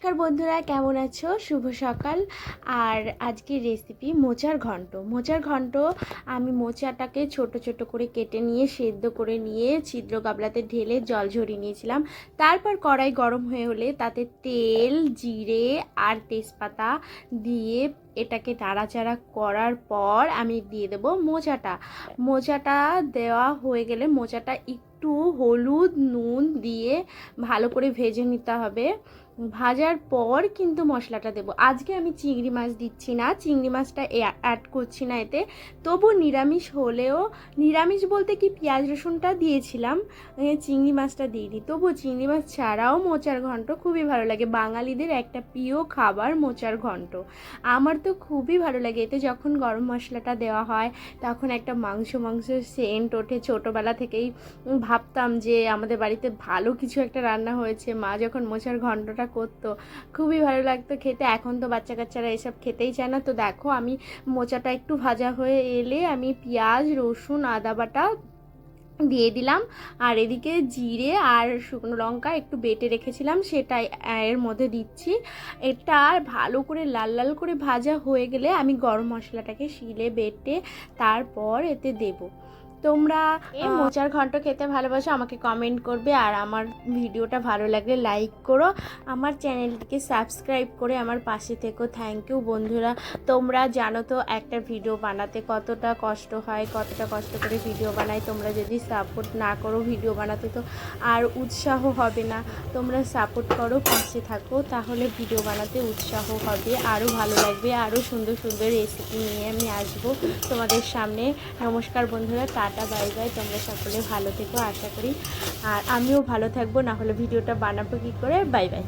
নমস্কার বন্ধুরা, কেমন আছো? শুভ সকাল। আর আজকের রেসিপি মোচার ঘন্ট। আমি মোচাটাকে ছোট ছোট করে কেটে নিয়ে সেদ্ধ করে নিয়ে ছিদ্র গামলাতে ঢেলে জল ঝরিয়ে নিয়েছিলাম। তারপর কড়াই গরম হয়ে হলে তাতে তেল, জিরে আর তেজপাতা দিয়ে এটাকে নাড়াচাড়া করার পর আমি দিয়ে দেব মোচাটা দেওয়া হয়ে গেলে মোচাটা একটু হলুদ নুন দিয়ে ভালো করে ভেজে নিতে হবে। ভাজার পর কিন্তু মশলাটা দেব। আজকে আমি চিংড়ি মাছ দিচ্ছি না, চিংড়ি মাছটা অ্যাড করছি না এতে। তবু নিরামিষ হলেও, নিরামিষ বলতে কি পেঁয়াজ রসুনটা দিয়েছিলাম, চিংড়ি মাছটা দিইনি। তবু চিংড়ি মাছ ছাড়াও মোচার ঘন্ট খুবই ভালো লাগে। বাঙালিদের একটা প্রিয় খাবার মোচার ঘন্ট। আমার তো খুবই ভালো লাগে। এতে যখন গরম মশলাটা দেওয়া হয় তখন একটা মাংস সেন্ট ওঠে। ছোটোবেলা থেকেই ভাবতাম যে আমাদের বাড়িতে ভালো কিছু একটা রান্না হয়েছে। মা যখন মোচার ঘন্টটা করতো খুবই ভালো লাগতো খেতে। এখন তো বাচ্চা কাচ্চারা এসব খেতেই চায় না। তো দেখো, আমি মোচাটা একটু ভাজা হয়ে এলে আমি পেঁয়াজ, রসুন, আদা বাটা দিয়ে দিলাম। আর এদিকে জিরে আর শুকনো লঙ্কা একটু বেটে রেখেছিলাম, সেটা এর মধ্যে দিচ্ছি। এটা ভালো করে লাল লাল করে ভাজা হয়ে গেলে আমি গরম মশলাটাকে শিলে বেটে তারপর এতে দেবো। তোমরা মোচার ঘন্ট খেতে ভালোবাসো আমাকে কমেন্ট করবে। আর আমার ভিডিওটা ভালো লাগলে লাইক করো, আমার চ্যানেলটিকে সাবস্ক্রাইব করে আমার পাশে থেকো। থ্যাংক ইউ বন্ধুরা। তোমরা জানো তো একটা ভিডিও বানাতে কতটা কষ্ট হয়, কতটা কষ্ট করে ভিডিও বানাই। তোমরা যদি সাপোর্ট না করো ভিডিও বানাতে তো আর উৎসাহ হবে না। তোমরা সাপোর্ট করো, পাশে থাকো, তাহলে ভিডিও বানাতে উৎসাহ হবে, আরও ভালো লাগবে। আরও সুন্দর সুন্দর রেসিপি নিয়ে আমি আসবো তোমাদের সামনে। নমস্কার বন্ধুরা, টাটা, বাই বাই। তোমরা সকলে ভালো থেকো আশা করি, আর আমিও ভালো থাকবো, না হলে ভিডিওটা বানাবো কী করে। Bye bye.